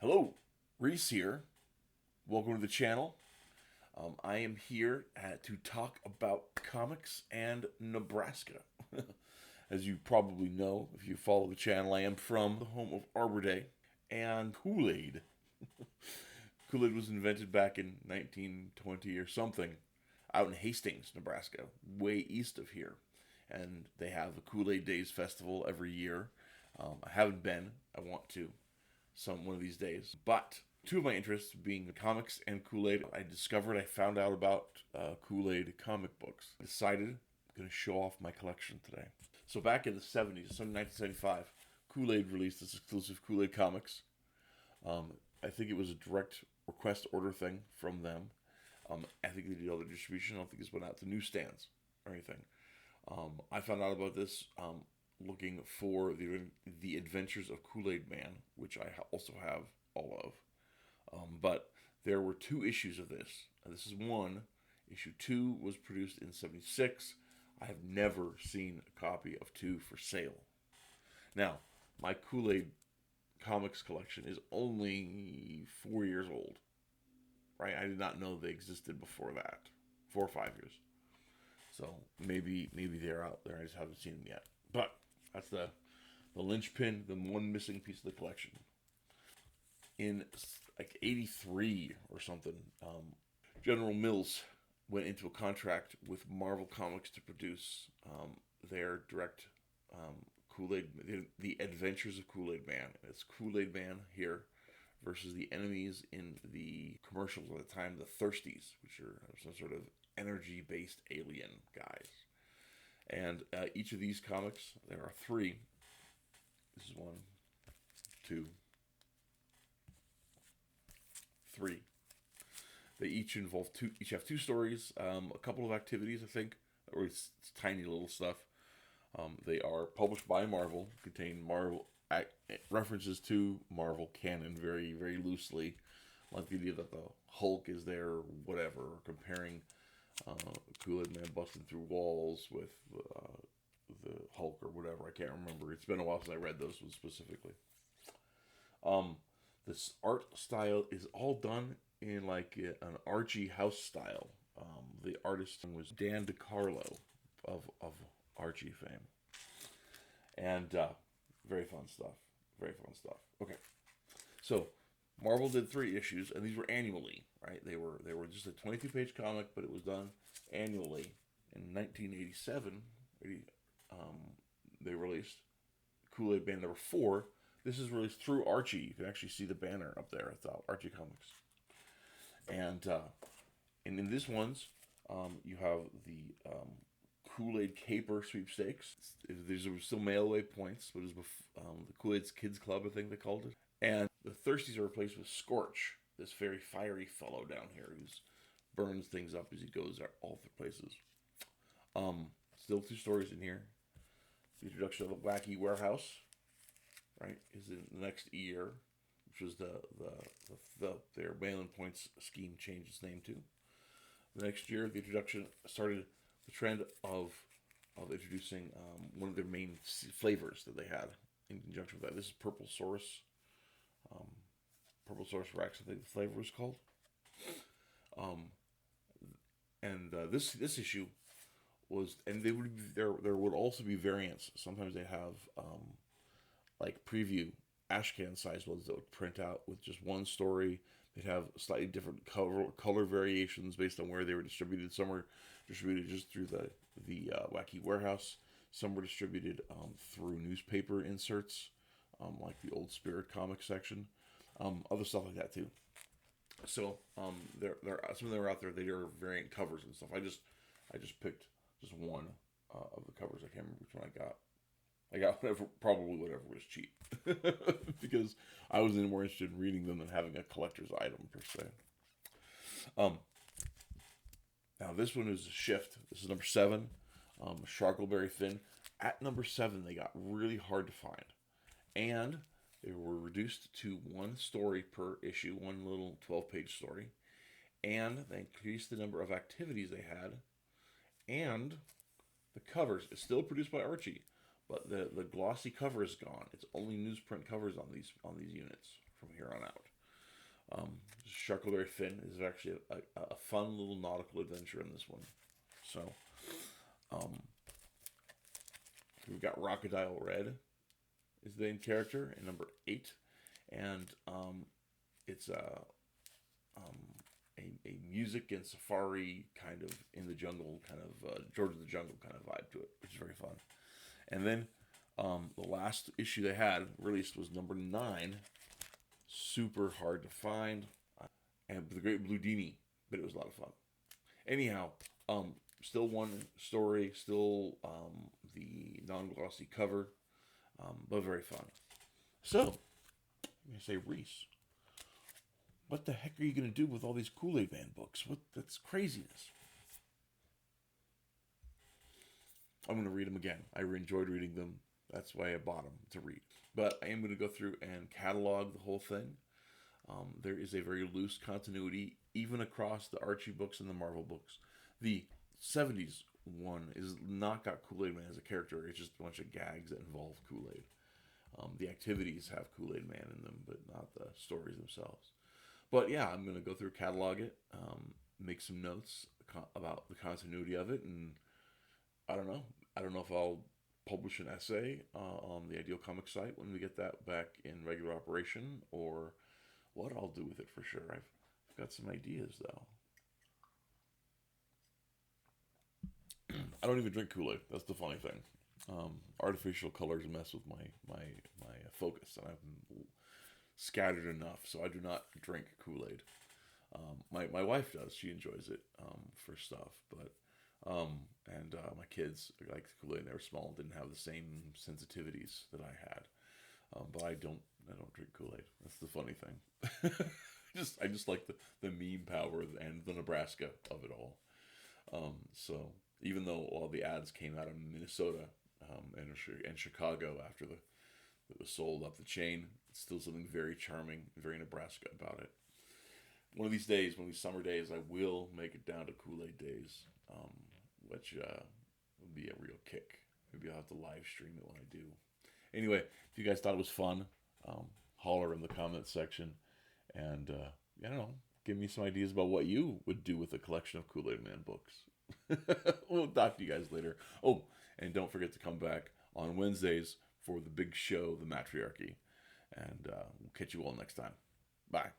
Hello, Rhys here. Welcome to the channel. I am here to talk about comics and Nebraska. As you probably know, if you follow the channel, I am from the home of Arbor Day and Kool-Aid. Kool-Aid was invented back in 1920 or something out in Hastings, Nebraska, way east of here. And they have the Kool-Aid Days Festival every year. I haven't been. I want to one of these days. But two of my interests being comics and Kool-Aid, I found out about Kool-Aid comic books. I decided I'm going to show off my collection today. So back in the 70s, some 1975, Kool-Aid released this exclusive Kool-Aid comics. I think it was a direct request order thing from them. I think they did all the distribution. I don't think this went out to newsstands or anything. I found out about this looking for the Adventures of Kool-Aid Man, which I also have all of. But there were two issues of this. This is one. Issue 2 was produced in 76. I have never seen a copy of 2 for sale. Now, my Kool-Aid comics collection is only 4 years old. Right? I did not know they existed before that. 4 or 5 years. So maybe they're out there. I just haven't seen them yet. But that's the linchpin, the one missing piece of the collection. In like 83 or something, General Mills went into a contract with Marvel Comics to produce their direct Kool-Aid, the Adventures of Kool-Aid Man. It's Kool-Aid Man here versus the enemies in the commercials at the time, the Thirsties, which are some sort of energy-based alien guys. And each of these comics, there are 3. This is 1, 2, 3. They each have 2 stories, a couple of activities, I think, or it's tiny little stuff. They are published by Marvel, contain Marvel references to Marvel canon very, very loosely, like the idea that the Hulk is there, whatever, comparing Kool-Aid Man busting through walls with the Hulk or whatever. I can't remember. It's been a while since I read those ones specifically. This art style is all done in like an Archie house style. The artist was Dan DiCarlo of Archie fame. And very fun stuff. Very fun stuff. Okay. So Marvel did 3 issues, and these were annually, right? They were just a 22-page comic, but it was done annually. In 1987, they released Kool-Aid Man number 4. This is released through Archie. You can actually see the banner up there. It's Archie Comics. And in this ones, you have the Kool-Aid Caper sweepstakes. These are still mail-away points, but it was the Kool-Aid's Kids Club, I think they called it. And the Thirsties are replaced with Scorch, this very fiery fellow down here who burns things up as he goes all the places. Still 2 stories in here. The introduction of the Wacky Warehouse, right, is in the next year, which was their mail-in points scheme changed its name to. The next year, the introduction started the trend of introducing one of their main flavors that they had in conjunction with that. This is Purple Source. Purple Source Rex, I think the flavor was called. This issue was, and there would also be variants. Sometimes they have like preview ashcan size ones that would print out with just one story. They'd have slightly different color variations based on where they were distributed. Some were distributed just through the Wacky Warehouse. Some were distributed through newspaper inserts, like the Old Spirit comic section. Other stuff like that too. So there some of them are out there. They are variant covers and stuff. I just picked just one of the covers. I can't remember which one I got. I got probably whatever was cheap because I was more interested in reading them than having a collector's item per se. Now this one is a shift. This is number 7, Sharkleberry Finn. At number 7, they got really hard to find, and they were reduced to 1 story per issue, 1 little 12-page story, and they increased the number of activities they had, and the covers. It's still produced by Archie, but the glossy cover is gone. It's only newsprint covers on these units from here on out. Sharkleberry Finn is actually a fun little nautical adventure in this one. So, um, we've got Crocodile Red is the main character in number 8, and it's um, a music and safari kind of in the jungle, kind of George of the Jungle kind of vibe to it, which is very fun. And then the last issue they had released was number 9, super hard to find, and the Great Blue Dini, but it was a lot of fun. Anyhow, still one story, still the non-glossy cover, but very fun. So, I'm going to say, Rhys, what the heck are you going to do with all these Kool-Aid Man books? That's craziness. I'm going to read them again. I enjoyed reading them. That's why I bought them, to read. But I am going to go through and catalog the whole thing. There is a very loose continuity, even across the Archie books and the Marvel books. The 70s one is not got Kool-Aid Man as a character. It's just a bunch of gags that involve Kool-Aid. The activities have Kool-Aid Man in them, but not the stories themselves. But yeah, I'm going to go through, catalog it, make some notes about the continuity of it, and I don't know. I don't know if I'll publish an essay on the Ideal Comics site when we get that back in regular operation, or what I'll do with it for sure. I've got some ideas though. I don't even drink Kool-Aid. That's the funny thing. Artificial colors mess with my focus, and I'm scattered enough, so I do not drink Kool-Aid. My wife does. She enjoys it for stuff, but and my kids liked Kool-Aid. They were small and didn't have the same sensitivities that I had. But I don't drink Kool-Aid. That's the funny thing. I just like the meme power and the Nebraska of it all. So even though all the ads came out of Minnesota and Chicago after it was sold up the chain, it's still something very charming, very Nebraska about it. One of these days, one of these summer days, I will make it down to Kool-Aid days, which would be a real kick. Maybe I'll have to live stream it when I do. Anyway, if you guys thought it was fun, holler in the comments section. And, I don't know, give me some ideas about what you would do with a collection of Kool-Aid Man books. We'll talk to you guys later. Oh, and don't forget to come back on Wednesdays for the big show, The Matriarchy. And we'll catch you all next time. Bye.